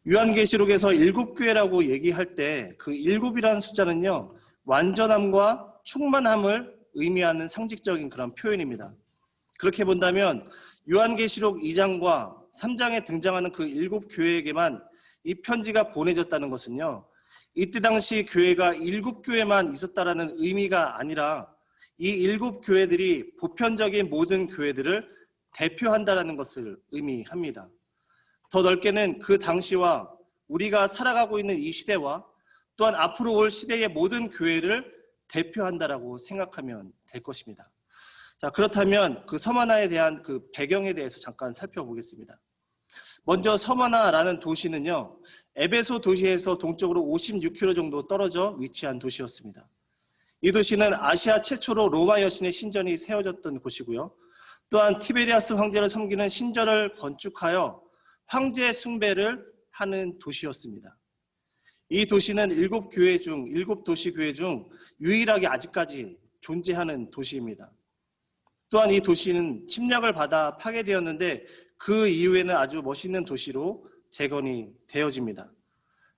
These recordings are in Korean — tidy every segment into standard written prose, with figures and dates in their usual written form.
요한계시록에서 7교회라고 얘기할 때 그 7이라는 숫자는요, 완전함과 충만함을 의미하는 상징적인 그런 표현입니다. 그렇게 본다면 요한계시록 2장과 3장에 등장하는 그 7교회에게만 이 편지가 보내졌다는 것은요, 이때 당시 교회가 7교회만 있었다라는 의미가 아니라 이 7교회들이 보편적인 모든 교회들을 대표한다라는 것을 의미합니다. 더 넓게는 그 당시와 우리가 살아가고 있는 이 시대와 또한 앞으로 올 시대의 모든 교회를 대표한다라고 생각하면 될 것입니다. 자, 그렇다면 그 서머나에 대한 그 배경에 대해서 잠깐 살펴보겠습니다. 먼저 서머나라는 도시는요, 에베소 도시에서 동쪽으로 56km 정도 떨어져 위치한 도시였습니다. 이 도시는 아시아 최초로 로마 여신의 신전이 세워졌던 곳이고요. 또한 티베리아스 황제를 섬기는 신전을 건축하여 황제 숭배를 하는 도시였습니다. 이 도시는 7도시 교회 중 유일하게 아직까지 존재하는 도시입니다. 또한 이 도시는 침략을 받아 파괴되었는데 그 이후에는 아주 멋있는 도시로 재건이 되어집니다.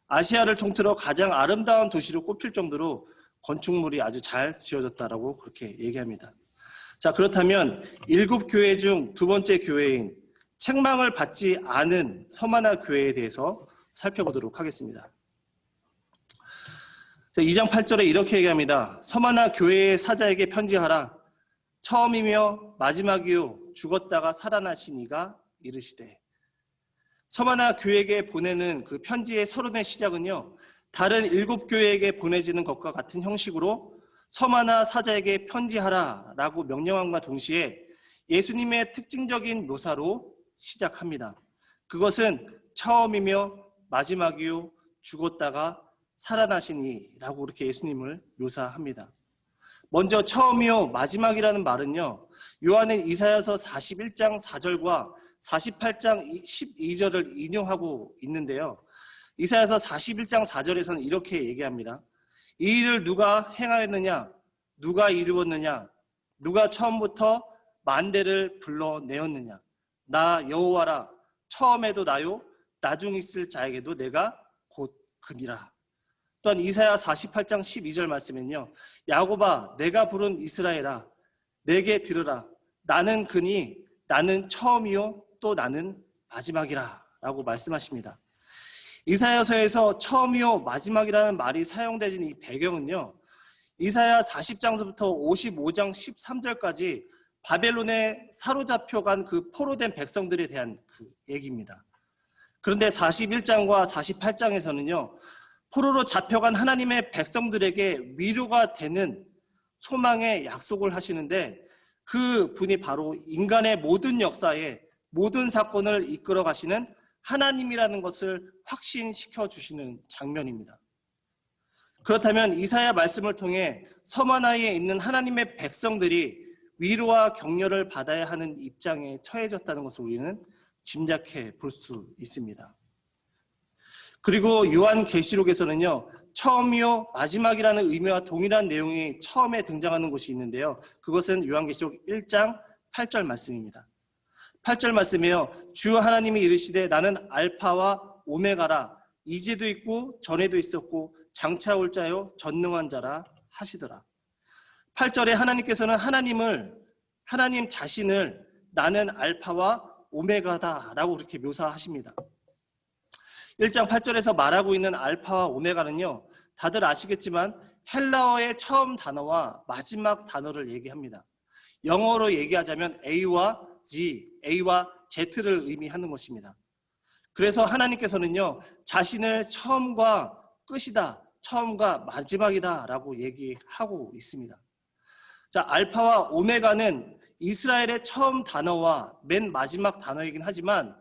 아시아를 통틀어 가장 아름다운 도시로 꼽힐 정도로 건축물이 아주 잘 지어졌다라고 그렇게 얘기합니다. 자, 그렇다면 7교회 중 두 번째 교회인 책망을 받지 않은 서머나 교회에 대해서 살펴보도록 하겠습니다. 2장 8절에 이렇게 얘기합니다. 서머나 교회의 사자에게 편지하라. 처음이며 마지막이요 죽었다가 살아나신 이가 이르시되. 서머나 교회에게 보내는 그 편지의 서론의 시작은요, 다른 7교회에게 보내지는 것과 같은 형식으로 서머나 사자에게 편지하라 라고 명령함과 동시에 예수님의 특징적인 묘사로 시작합니다. 그것은 처음이며 마지막이요 죽었다가 살아나시니라고 그렇게 예수님을 묘사합니다. 먼저 처음이요 마지막이라는 말은요, 요한은 이사야서 41장 4절과 48장 12절을 인용하고 있는데요, 이사야서 41장 4절에서는 이렇게 얘기합니다. 이 일을 누가 행하였느냐, 누가 이루었느냐, 누가 처음부터 만대를 불러내었느냐. 나 여호와라, 처음에도 나요, 나중 있을 자에게도 내가 곧 그니라. 또한 이사야 48장 12절 말씀은요, 야곱아 내가 부른 이스라엘아 내게 들으라. 나는 그니 나는 처음이요 또 나는 마지막이라 라고 말씀하십니다. 이사야서에서 처음이요 마지막이라는 말이 사용되는 이 배경은요, 이사야 40장서부터 55장 13절까지 바벨론에 사로잡혀간 그 포로된 백성들에 대한 그 얘기입니다. 그런데 41장과 48장에서는요, 포로로 잡혀간 하나님의 백성들에게 위로가 되는 소망의 약속을 하시는데 그 분이 바로 인간의 모든 역사에 모든 사건을 이끌어 가시는 하나님이라는 것을 확신시켜 주시는 장면입니다. 그렇다면 이사야 말씀을 통해 서머나에 있는 하나님의 백성들이 위로와 격려를 받아야 하는 입장에 처해졌다는 것을 우리는 짐작해 볼 수 있습니다. 그리고 요한계시록에서는요, 처음이요 마지막이라는 의미와 동일한 내용이 처음에 등장하는 곳이 있는데요, 그것은 요한계시록 1장 8절 말씀입니다. 8절 말씀이에요. 주 하나님이 이르시되 나는 알파와 오메가라. 이제도 있고 전에도 있었고 장차 올 자요 전능한 자라 하시더라. 8절에 하나님께서는 하나님 자신을 나는 알파와 오메가다라고 그렇게 묘사하십니다. 1장 8절에서 말하고 있는 알파와 오메가는요, 다들 아시겠지만 헬라어의 처음 단어와 마지막 단어를 얘기합니다. 영어로 얘기하자면 A와 Z를 의미하는 것입니다. 그래서 하나님께서는요, 자신을 처음과 끝이다, 처음과 마지막이다 라고 얘기하고 있습니다. 자, 알파와 오메가는 이스라엘의 처음 단어와 맨 마지막 단어이긴 하지만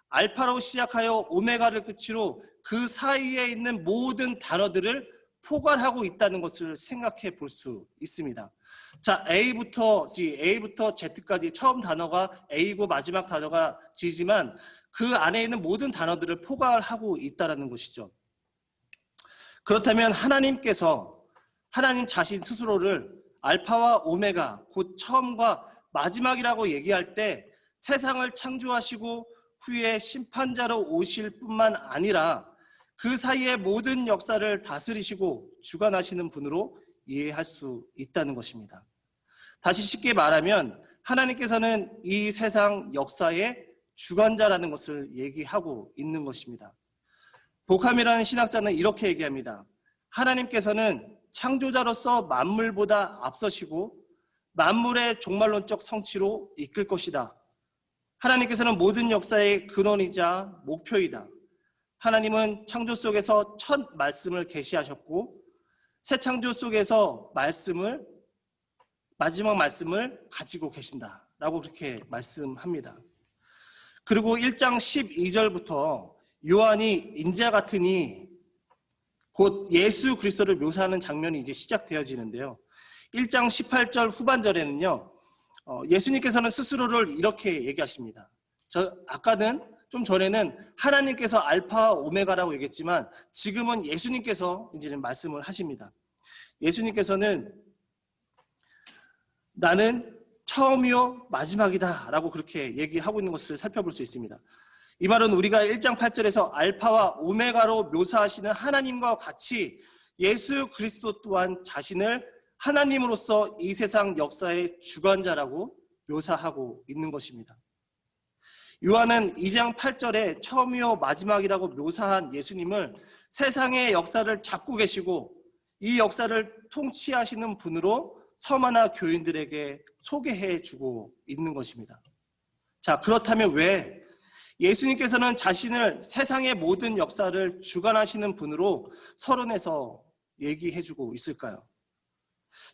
알파로 시작하여 오메가를 끝으로 그 사이에 있는 모든 단어들을 포괄하고 있다는 것을 생각해 볼 수 있습니다. 자, A부터 Z까지 처음 단어가 A고 마지막 단어가 G지만 그 안에 있는 모든 단어들을 포괄하고 있다는 것이죠. 그렇다면 하나님 자신 스스로를 알파와 오메가, 곧 처음과 마지막이라고 얘기할 때 세상을 창조하시고 후에 심판자로 오실 뿐만 아니라 그 사이의 모든 역사를 다스리시고 주관하시는 분으로 이해할 수 있다는 것입니다. 다시 쉽게 말하면 하나님께서는 이 세상 역사의 주관자라는 것을 얘기하고 있는 것입니다. 복함이라는 신학자는 이렇게 얘기합니다. 하나님께서는 창조자로서 만물보다 앞서시고 만물의 종말론적 성취로 이끌 것이다. 하나님께서는 모든 역사의 근원이자 목표이다. 하나님은 창조 속에서 첫 말씀을 계시하셨고 새 창조 속에서 마지막 말씀을 가지고 계신다라고 그렇게 말씀합니다. 그리고 1장 12절부터 요한이 인자 같으니 곧 예수 그리스도를 묘사하는 장면이 이제 시작되어지는데요. 1장 18절 후반절에는요. 예수님께서는 스스로를 이렇게 얘기하십니다. 아까는 좀 전에는 하나님께서 알파와 오메가라고 얘기했지만 지금은 예수님께서 이제는 말씀을 하십니다. 예수님께서는 나는 처음이요 마지막이다 라고 그렇게 얘기하고 있는 것을 살펴볼 수 있습니다. 이 말은 우리가 1장 8절에서 알파와 오메가로 묘사하시는 하나님과 같이 예수 그리스도 또한 자신을 하나님으로서 이 세상 역사의 주관자라고 묘사하고 있는 것입니다. 요한은 2장 8절에 처음이요 마지막이라고 묘사한 예수님을 세상의 역사를 잡고 계시고 이 역사를 통치하시는 분으로 서마나 교인들에게 소개해 주고 있는 것입니다. 자, 그렇다면 왜 예수님께서는 자신을 세상의 모든 역사를 주관하시는 분으로 서론에서 얘기해 주고 있을까요?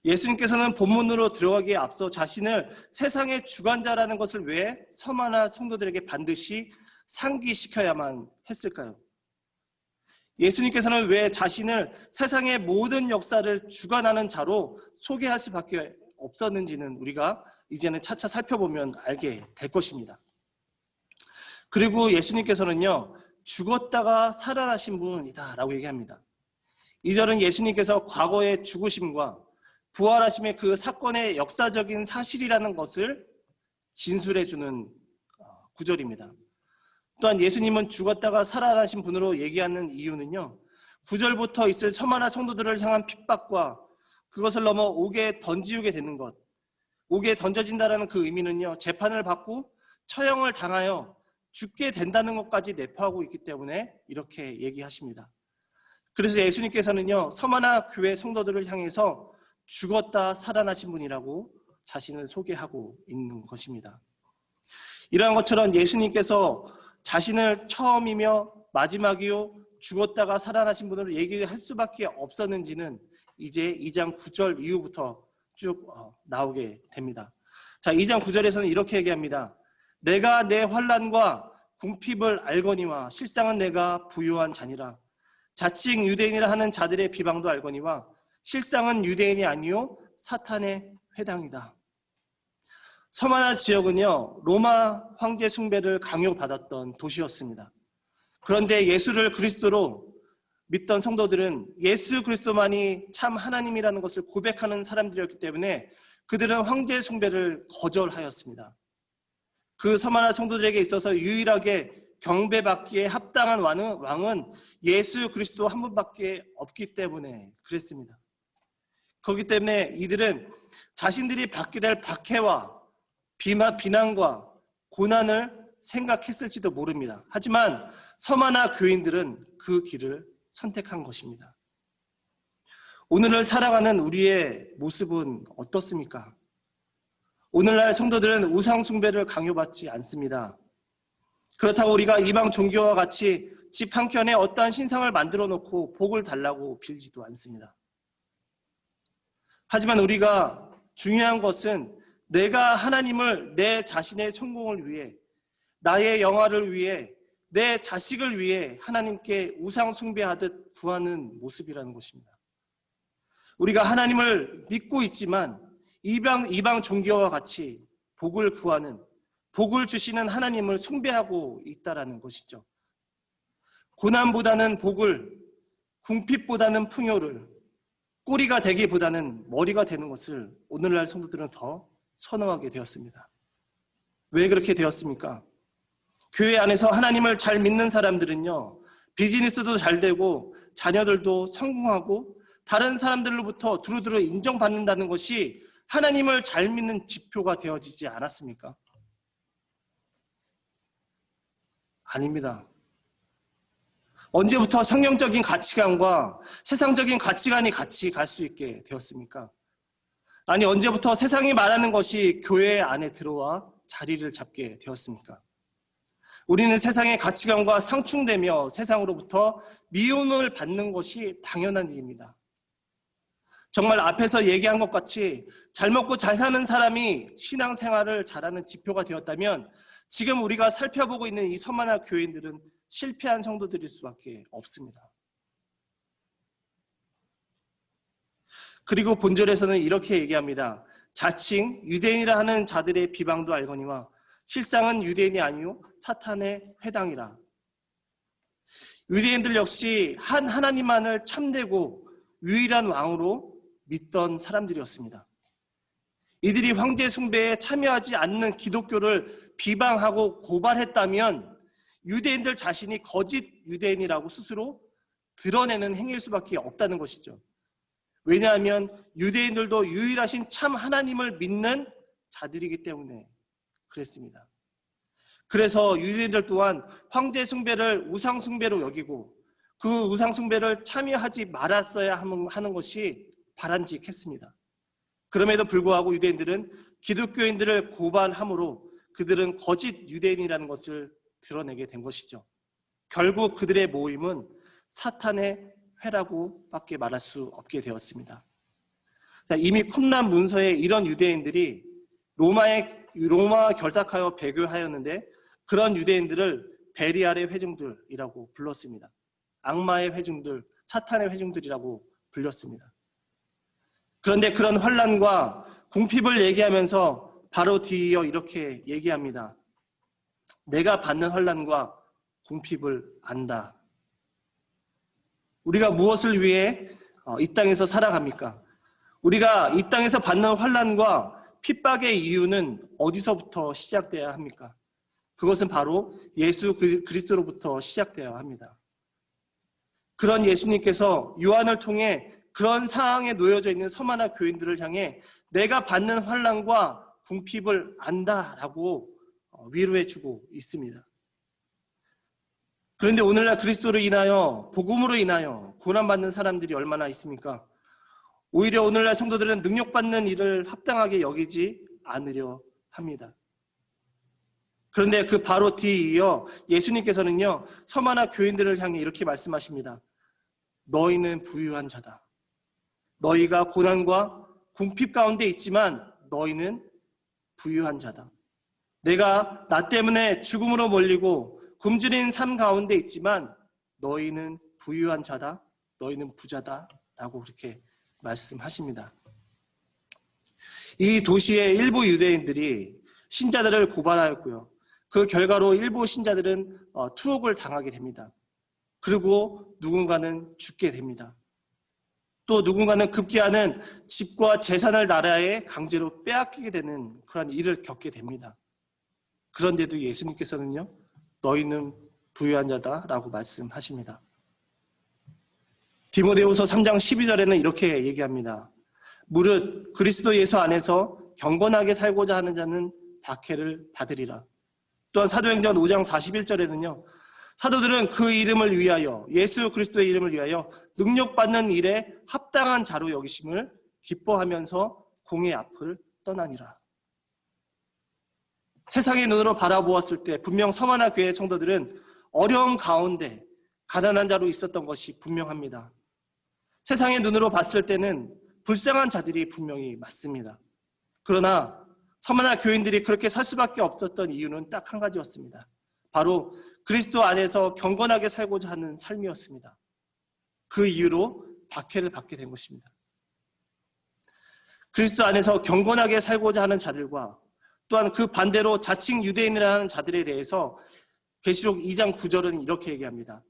예수님께서는 본문으로 들어가기에 앞서 자신을 세상의 주관자라는 것을 왜 서마나 성도들에게 반드시 상기시켜야만 했을까요? 예수님께서는 왜 자신을 세상의 모든 역사를 주관하는 자로 소개할 수밖에 없었는지는 우리가 이제는 차차 살펴보면 알게 될 것입니다. 그리고 예수님께서는요, 죽었다가 살아나신 분이다 라고 얘기합니다. 이 절은 예수님께서 과거의 죽으심과 부활하심의 그 사건의 역사적인 사실이라는 것을 진술해주는 구절입니다. 또한 예수님은 죽었다가 살아나신 분으로 얘기하는 이유는요, 9절부터 있을 서마나 성도들을 향한 핍박과 그것을 넘어 옥에 던지우게 되는 것, 옥에 던져진다는 그 의미는요, 재판을 받고 처형을 당하여 죽게 된다는 것까지 내포하고 있기 때문에 이렇게 얘기하십니다. 그래서 예수님께서는요, 서마나 교회 성도들을 향해서 죽었다 살아나신 분이라고 자신을 소개하고 있는 것입니다. 이러한 것처럼 예수님께서 자신을 처음이며 마지막이요 죽었다가 살아나신 분으로 얘기할 수밖에 없었는지는 이제 2장 9절 이후부터 쭉 나오게 됩니다. 자, 2장 9절에서는 이렇게 얘기합니다. 내가 내 환난과 궁핍을 알거니와 실상은 내가 부요한 자니라. 자칭 유대인이라 하는 자들의 비방도 알거니와 실상은 유대인이 아니요 사탄의 회당이다. 서마나 지역은요, 로마 황제 숭배를 강요받았던 도시였습니다. 그런데 예수를 그리스도로 믿던 성도들은 예수 그리스도만이 참 하나님이라는 것을 고백하는 사람들이었기 때문에 그들은 황제 숭배를 거절하였습니다. 그 서마나 성도들에게 있어서 유일하게 경배받기에 합당한 왕은 예수 그리스도 한 분밖에 없기 때문에 그랬습니다. 그렇기 때문에 이들은 자신들이 받게 될 박해와 비난과 고난을 생각했을지도 모릅니다. 하지만 서마나 교인들은 그 길을 선택한 것입니다. 오늘을 살아가는 우리의 모습은 어떻습니까? 오늘날 성도들은 우상 숭배를 강요받지 않습니다. 그렇다고 우리가 이방 종교와 같이 집 한켠에 어떠한 신상을 만들어 놓고 복을 달라고 빌지도 않습니다. 하지만 우리가 중요한 것은 내가 하나님을 내 자신의 성공을 위해, 나의 영화를 위해, 내 자식을 위해 하나님께 우상 숭배하듯 구하는 모습이라는 것입니다. 우리가 하나님을 믿고 있지만 이방 종교와 같이 복을 구하는, 복을 주시는 하나님을 숭배하고 있다라는 것이죠. 고난보다는 복을, 궁핍보다는 풍요를, 꼬리가 되기보다는 머리가 되는 것을 오늘날 성도들은 더 선호하게 되었습니다. 왜 그렇게 되었습니까? 교회 안에서 하나님을 잘 믿는 사람들은요, 비즈니스도 잘 되고 자녀들도 성공하고 다른 사람들로부터 두루두루 인정받는다는 것이 하나님을 잘 믿는 지표가 되어지지 않았습니까? 아닙니다. 언제부터 성경적인 가치관과 세상적인 가치관이 같이 갈 수 있게 되었습니까? 아니, 언제부터 세상이 말하는 것이 교회 안에 들어와 자리를 잡게 되었습니까? 우리는 세상의 가치관과 상충되며 세상으로부터 미움을 받는 것이 당연한 일입니다. 정말 앞에서 얘기한 것 같이 잘 먹고 잘 사는 사람이 신앙생활을 잘하는 지표가 되었다면 지금 우리가 살펴보고 있는 이 서만화 교인들은 실패한 성도들일 수밖에 없습니다. 그리고 본절에서는 이렇게 얘기합니다. 자칭 유대인이라 하는 자들의 비방도 알거니와 실상은 유대인이 아니요 사탄의 회당이라. 유대인들 역시 한 하나님만을 참되고 유일한 왕으로 믿던 사람들이었습니다. 이들이 황제 숭배에 참여하지 않는 기독교를 비방하고 고발했다면 유대인들 자신이 거짓 유대인이라고 스스로 드러내는 행위일 수밖에 없다는 것이죠. 왜냐하면 유대인들도 유일하신 참 하나님을 믿는 자들이기 때문에 그랬습니다. 그래서 유대인들 또한 황제 숭배를 우상 숭배로 여기고 그 우상 숭배를 참여하지 말았어야 하는 것이 바람직했습니다. 그럼에도 불구하고 유대인들은 기독교인들을 고발함으로 그들은 거짓 유대인이라는 것을 드러내게 된 것이죠. 결국 그들의 모임은 사탄의 회라고밖에 말할 수 없게 되었습니다. 이미 쿰란 문서에 이런 유대인들이 로마 결탁하여 배교하였는데 그런 유대인들을 베리알의 회중들이라고 불렀습니다. 악마의 회중들, 사탄의 회중들이라고 불렸습니다. 그런데 그런 환난과 궁핍을 얘기하면서 바로 뒤이어 이렇게 얘기합니다. 내가 받는 환난과 궁핍을 안다. 우리가 무엇을 위해 이 땅에서 살아갑니까? 우리가 이 땅에서 받는 환난과 핍박의 이유는 어디서부터 시작돼야 합니까? 그것은 바로 예수 그리스도로부터 시작되어야 합니다. 그런 예수님께서 요한을 통해 그런 상황에 놓여져 있는 서만화 교인들을 향해 내가 받는 환난과 궁핍을 안다라고 위로해주고 있습니다. 그런데 오늘날 그리스도로 인하여 복음으로 인하여 고난받는 사람들이 얼마나 있습니까? 오히려 오늘날 성도들은 능력받는 일을 합당하게 여기지 않으려 합니다. 그런데 그 바로 뒤이어 예수님께서는요 서만화 교인들을 향해 이렇게 말씀하십니다. 너희는 부유한 자다. 너희가 고난과 궁핍 가운데 있지만 너희는 부유한 자다. 내가 나 때문에 죽음으로 몰리고 굶주린 삶 가운데 있지만 너희는 부유한 자다. 너희는 부자다. 라고 그렇게 말씀하십니다. 이 도시의 일부 유대인들이 신자들을 고발하였고요. 그 결과로 일부 신자들은 투옥을 당하게 됩니다. 그리고 누군가는 죽게 됩니다. 또 누군가는 급기야는 집과 재산을 나라에 강제로 빼앗기게 되는 그런 일을 겪게 됩니다. 그런데도 예수님께서는요, 너희는 부유한 자다라고 말씀하십니다. 디모데후서 3장 12절에는 이렇게 얘기합니다. 무릇 그리스도 예수 안에서 경건하게 살고자 하는 자는 박해를 받으리라. 또한 사도행전 5장 41절에는요. 사도들은 그 이름을 위하여 예수 그리스도의 이름을 위하여 능력받는 일에 합당한 자로 여기심을 기뻐하면서 공의 앞을 떠나니라. 세상의 눈으로 바라보았을 때 분명 서만화 교회 성도들은 어려운 가운데 가난한 자로 있었던 것이 분명합니다. 세상의 눈으로 봤을 때는 불쌍한 자들이 분명히 맞습니다. 그러나 서만화 교인들이 그렇게 살 수밖에 없었던 이유는 딱 한 가지였습니다. 바로 그리스도 안에서 경건하게 살고자 하는 삶이었습니다. 그 이유로 박해를 받게 된 것입니다. 그리스도 안에서 경건하게 살고자 하는 자들과 또한 그 반대로 자칭 유대인이라는 자들에 대해서 계시록 2장 9절은 이렇게 얘기합니다.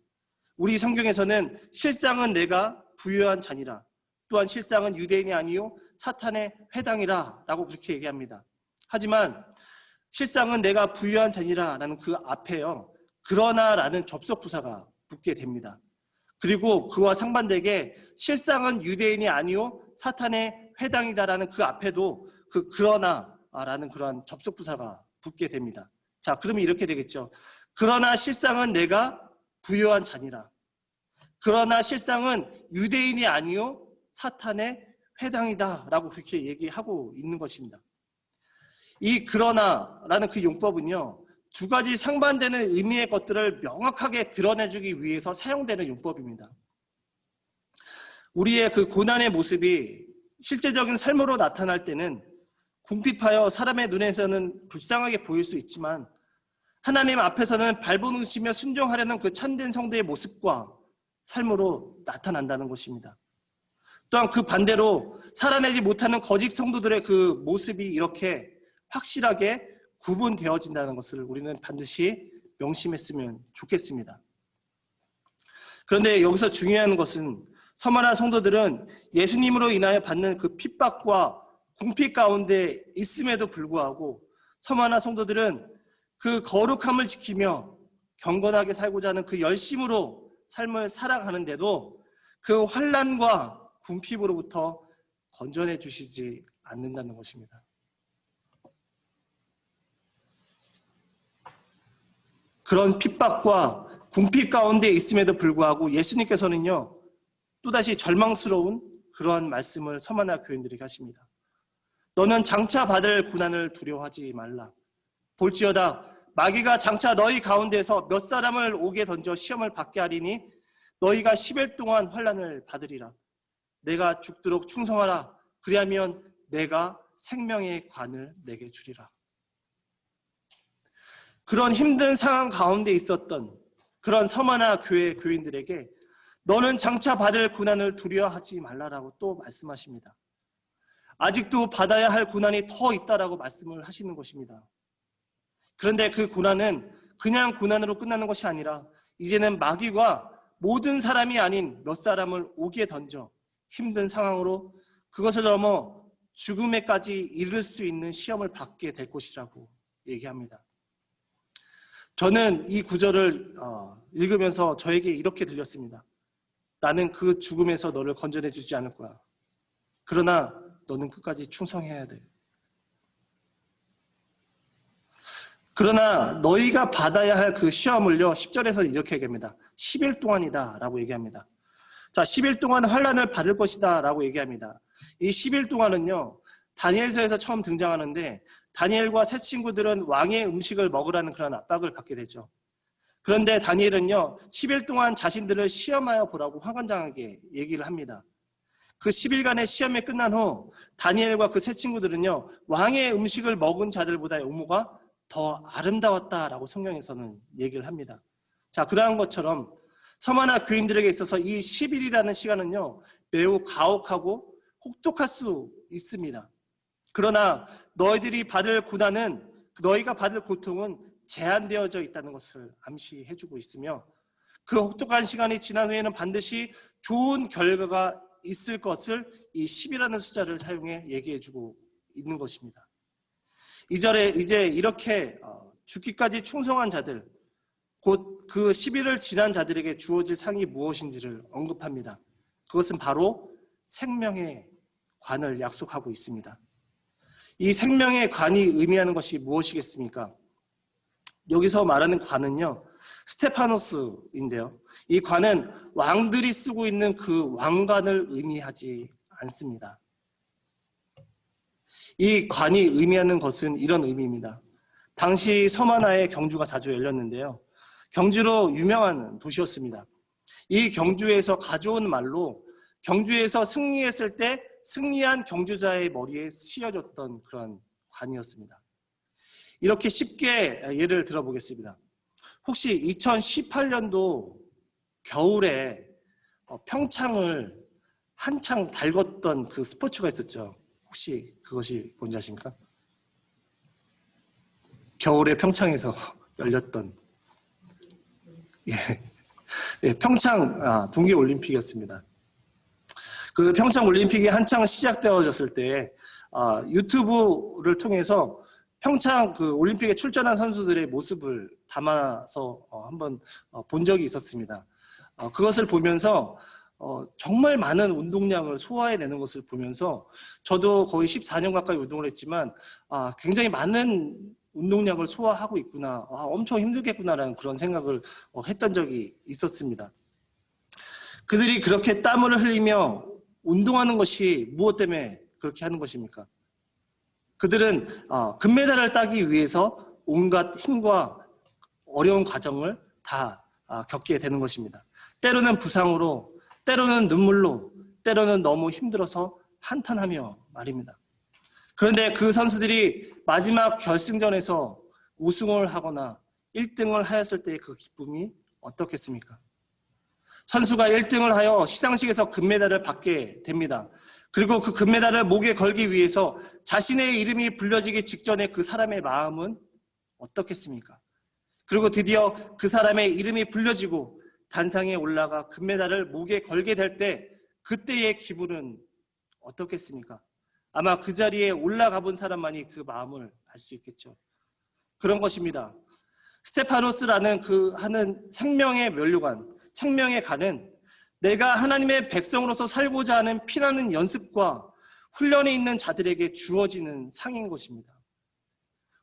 우리 성경에서는 실상은 내가 부유한 자니라. 또한 실상은 유대인이 아니요 사탄의 회당이라 라고 그렇게 얘기합니다. 하지만 실상은 내가 부유한 자니라 라는 그 앞에요. 그러나 라는 접속부사가 붙게 됩니다. 그리고 그와 상반되게 실상은 유대인이 아니요 사탄의 회당이다라는 그 앞에도 그 그러나라는 그러한 접속부사가 붙게 됩니다. 자, 그러면 이렇게 되겠죠. 그러나 실상은 내가 부유한 자니라. 그러나 실상은 유대인이 아니요 사탄의 회당이다라고 그렇게 얘기하고 있는 것입니다. 이 그러나라는 그 용법은요, 두 가지 상반되는 의미의 것들을 명확하게 드러내주기 위해서 사용되는 용법입니다. 우리의 그 고난의 모습이 실제적인 삶으로 나타날 때는 궁핍하여 사람의 눈에서는 불쌍하게 보일 수 있지만 하나님 앞에서는 발버둥치며 순종하려는 그 참된 성도의 모습과 삶으로 나타난다는 것입니다. 또한 그 반대로 살아내지 못하는 거짓 성도들의 그 모습이 이렇게 확실하게 구분되어진다는 것을 우리는 반드시 명심했으면 좋겠습니다. 그런데 여기서 중요한 것은 서머나 성도들은 예수님으로 인하여 받는 그 핍박과 궁핍 가운데 있음에도 불구하고 서머나 성도들은 그 거룩함을 지키며 경건하게 살고자 하는 그 열심으로 삶을 살아가는데도 그 환난과 궁핍으로부터 건져내 주시지 않는다는 것입니다. 그런 핍박과 궁핍 가운데 있음에도 불구하고 예수님께서는요, 또다시 절망스러운 그러한 말씀을 서머나 교인들에게 하십니다. 너는 장차 받을 고난을 두려워하지 말라. 볼지어다 마귀가 장차 너희 가운데서 몇 사람을 옥에 던져 시험을 받게 하리니 너희가 10일 동안 환난을 받으리라. 내가 죽도록 충성하라. 그리하면 내가 생명의 관을 내게 주리라. 그런 힘든 상황 가운데 있었던 그런 서머나 교회 교인들에게 너는 장차 받을 고난을 두려워하지 말라라고 또 말씀하십니다. 아직도 받아야 할 고난이 더 있다라고 말씀을 하시는 것입니다. 그런데 그 고난은 그냥 고난으로 끝나는 것이 아니라 이제는 마귀가 모든 사람이 아닌 몇 사람을 옥에 던져 힘든 상황으로 그것을 넘어 죽음에까지 이를 수 있는 시험을 받게 될 것이라고 얘기합니다. 저는 이 구절을 읽으면서 저에게 이렇게 들렸습니다. 나는 그 죽음에서 너를 건져내 주지 않을 거야. 그러나 너는 끝까지 충성해야 돼. 그러나 너희가 받아야 할 그 시험을요, 10절에서 이렇게 얘기합니다. 10일 동안이다 라고 얘기합니다. 자, 10일 동안 환난을 받을 것이다 라고 얘기합니다. 이 10일 동안은요, 다니엘서에서 처음 등장하는데 다니엘과 세 친구들은 왕의 음식을 먹으라는 그런 압박을 받게 되죠. 그런데 다니엘은요, 10일 동안 자신들을 시험하여 보라고 화관장에게 얘기를 합니다. 그 10일간의 시험이 끝난 후 다니엘과 그 세 친구들은요, 왕의 음식을 먹은 자들보다의 의무가 더 아름다웠다라고 성경에서는 얘기를 합니다. 자, 그러한 것처럼 서머나 교인들에게 있어서 이 10일이라는 시간은요, 매우 가혹하고 혹독할 수 있습니다. 그러나 너희들이 받을 고난은, 너희가 받을 고통은 제한되어져 있다는 것을 암시해주고 있으며 그 혹독한 시간이 지난 후에는 반드시 좋은 결과가 있을 것을 이 10이라는 숫자를 사용해 얘기해주고 있는 것입니다. 2절에 이제 이렇게 죽기까지 충성한 자들, 곧 그 10일을 지난 자들에게 주어질 상이 무엇인지를 언급합니다. 그것은 바로 생명의 관을 약속하고 있습니다. 이 생명의 관이 의미하는 것이 무엇이겠습니까? 여기서 말하는 관은요, 스테파노스인데요. 이 관은 왕들이 쓰고 있는 그 왕관을 의미하지 않습니다. 이 관이 의미하는 것은 이런 의미입니다. 당시 서머나에 경주가 자주 열렸는데요. 경주로 유명한 도시였습니다. 이 경주에서 가져온 말로 경주에서 승리했을 때 승리한 경주자의 머리에 씌워졌던 그런 관이었습니다. 이렇게 쉽게 예를 들어보겠습니다. 혹시 2018년도 겨울에 평창을 한창 달궜던 그 스포츠가 있었죠. 혹시 그것이 뭔지 아십니까? 겨울에 평창에서 열렸던 평창 동계올림픽이었습니다. 그 평창 올림픽이 한창 시작되어졌을 때 유튜브를 통해서 평창 그 올림픽에 출전한 선수들의 모습을 담아서 한번 본 적이 있었습니다. 그것을 보면서 정말 많은 운동량을 소화해내는 것을 보면서 저도 거의 14년 가까이 운동을 했지만 굉장히 많은 운동량을 소화하고 있구나, 엄청 힘들겠구나라는 그런 생각을 했던 적이 있었습니다. 그들이 그렇게 땀을 흘리며 운동하는 것이 무엇 때문에 그렇게 하는 것입니까? 그들은 금메달을 따기 위해서 온갖 힘과 어려운 과정을 다 겪게 되는 것입니다. 때로는 부상으로, 때로는 눈물로, 때로는 너무 힘들어서 한탄하며 말입니다. 그런데 그 선수들이 마지막 결승전에서 우승을 하거나 1등을 하였을 때의 그 기쁨이 어떻겠습니까? 선수가 1등을 하여 시상식에서 금메달을 받게 됩니다. 그리고 그 금메달을 목에 걸기 위해서 자신의 이름이 불려지기 직전에 그 사람의 마음은 어떻겠습니까? 그리고 드디어 그 사람의 이름이 불려지고 단상에 올라가 금메달을 목에 걸게 될 때 그때의 기분은 어떻겠습니까? 아마 그 자리에 올라가 본 사람만이 그 마음을 알 수 있겠죠. 그런 것입니다. 스테파노스라는 그 하는 생명의 면류관, 생명의 간은 내가 하나님의 백성으로서 살고자 하는 피나는 연습과 훈련에 있는 자들에게 주어지는 상인 것입니다.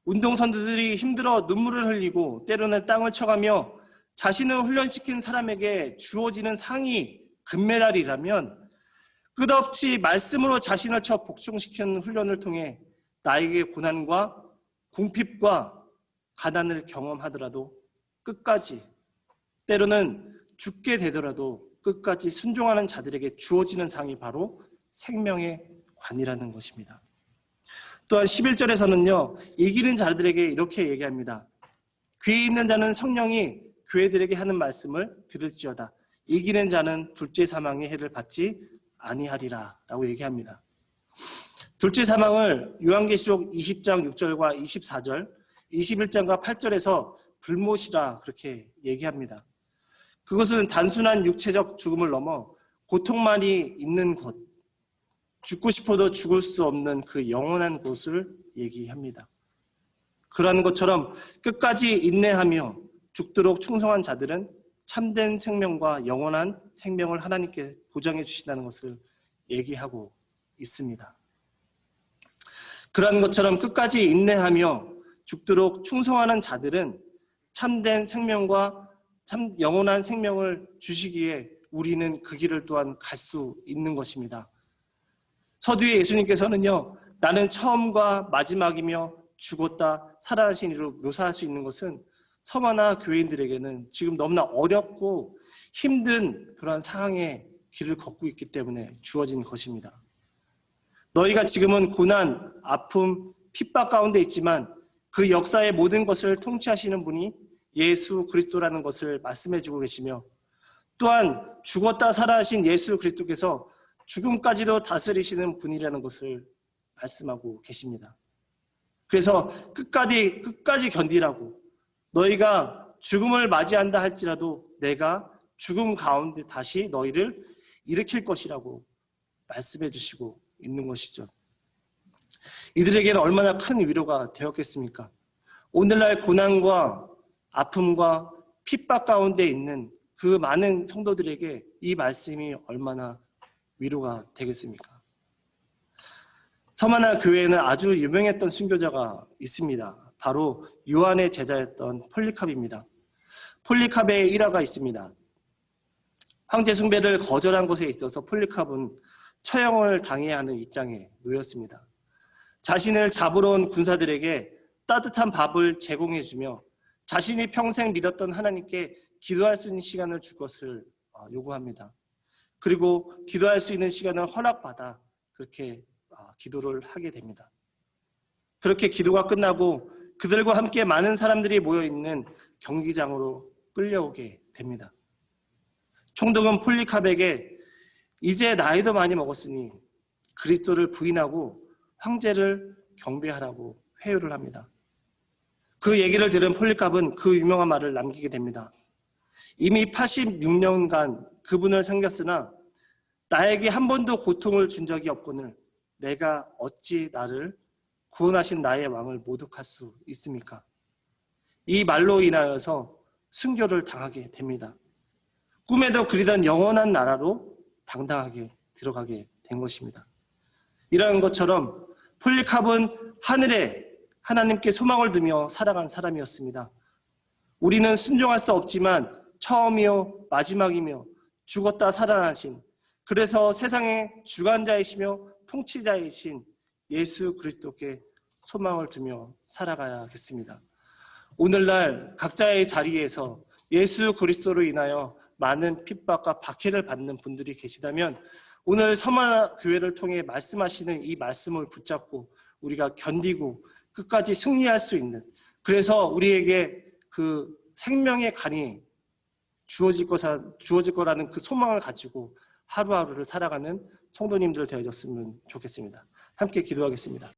운동선수들이 힘들어 눈물을 흘리고 때로는 땅을 쳐가며 자신을 훈련시킨 사람에게 주어지는 상이 금메달이라면 끝없이 말씀으로 자신을 쳐 복종시키는 훈련을 통해 나에게 고난과 궁핍과 가난을 경험하더라도 끝까지, 때로는 죽게 되더라도 끝까지 순종하는 자들에게 주어지는 상이 바로 생명의 관이라는 것입니다. 또한 11절에서는요, 이기는 자들에게 이렇게 얘기합니다. 귀 있는 자는 성령이 교회들에게 하는 말씀을 들을지어다. 이기는 자는 둘째 사망의 해를 받지 아니하리라 라고 얘기합니다. 둘째 사망을 요한계시록 20장 6절과 24절, 21장과 8절에서 불못이라 그렇게 얘기합니다. 그것은 단순한 육체적 죽음을 넘어 고통만이 있는 곳, 죽고 싶어도 죽을 수 없는 그 영원한 곳을 얘기합니다. 그러한 것처럼 끝까지 인내하며 죽도록 충성한 자들은 참된 생명과 영원한 생명을 하나님께 보장해 주신다는 것을 얘기하고 있습니다. 그러한 것처럼 끝까지 인내하며 죽도록 충성하는 자들은 참된 생명과 참 영원한 생명을 주시기에 우리는 그 길을 또한 갈 수 있는 것입니다. 서두에 예수님께서는요, 나는 처음과 마지막이며 죽었다 살아나신 이로 묘사할 수 있는 것은 성화나 교인들에게는 지금 너무나 어렵고 힘든 그런 상황의 길을 걷고 있기 때문에 주어진 것입니다. 너희가 지금은 고난, 아픔, 핍박 가운데 있지만 그 역사의 모든 것을 통치하시는 분이 예수 그리스도라는 것을 말씀해주고 계시며, 또한 죽었다 살아나신 예수 그리스도께서 죽음까지도 다스리시는 분이라는 것을 말씀하고 계십니다. 그래서 끝까지 견디라고, 너희가 죽음을 맞이한다 할지라도 내가 죽음 가운데 다시 너희를 일으킬 것이라고 말씀해 주시고 있는 것이죠. 이들에게는 얼마나 큰 위로가 되었겠습니까? 오늘날 고난과 아픔과 핍박 가운데 있는 그 많은 성도들에게 이 말씀이 얼마나 위로가 되겠습니까? 서마나 교회에는 아주 유명했던 순교자가 있습니다. 바로 요한의 제자였던 폴리캅입니다. 폴리캅의 일화가 있습니다. 황제 숭배를 거절한 것에 있어서 폴리캅은 처형을 당해야 하는 입장에 놓였습니다. 자신을 잡으러 온 군사들에게 따뜻한 밥을 제공해주며 자신이 평생 믿었던 하나님께 기도할 수 있는 시간을 줄 것을 요구합니다. 그리고 기도할 수 있는 시간을 허락받아 그렇게 기도를 하게 됩니다. 그렇게 기도가 끝나고 그들과 함께 많은 사람들이 모여있는 경기장으로 끌려오게 됩니다. 총독은 폴리캅에게 이제 나이도 많이 먹었으니 그리스도를 부인하고 황제를 경배하라고 회유를 합니다. 그 얘기를 들은 폴리캅은 그 유명한 말을 남기게 됩니다. 이미 86년간 그분을 섬겼으나 나에게 한 번도 고통을 준 적이 없거늘 내가 어찌 나를 구원하신 나의 왕을 모독할 수 있습니까? 이 말로 인하여서 순교를 당하게 됩니다. 꿈에도 그리던 영원한 나라로 당당하게 들어가게 된 것입니다. 이러한 것처럼 폴리캅은 하늘에 하나님께 소망을 두며 살아간 사람이었습니다. 우리는 순종할 수 없지만 처음이요 마지막이며 죽었다 살아나신, 그래서 세상의 주관자이시며 통치자이신 예수 그리스도께 소망을 두며 살아가야겠습니다. 오늘날 각자의 자리에서 예수 그리스도로 인하여 많은 핍박과 박해를 받는 분들이 계시다면 오늘 서만교회를 통해 말씀하시는 이 말씀을 붙잡고 우리가 견디고 끝까지 승리할 수 있는, 그래서 우리에게 그 생명의 간이 주어질 거라는 그 소망을 가지고 하루하루를 살아가는 성도님들 되어졌으면 좋겠습니다. 함께 기도하겠습니다.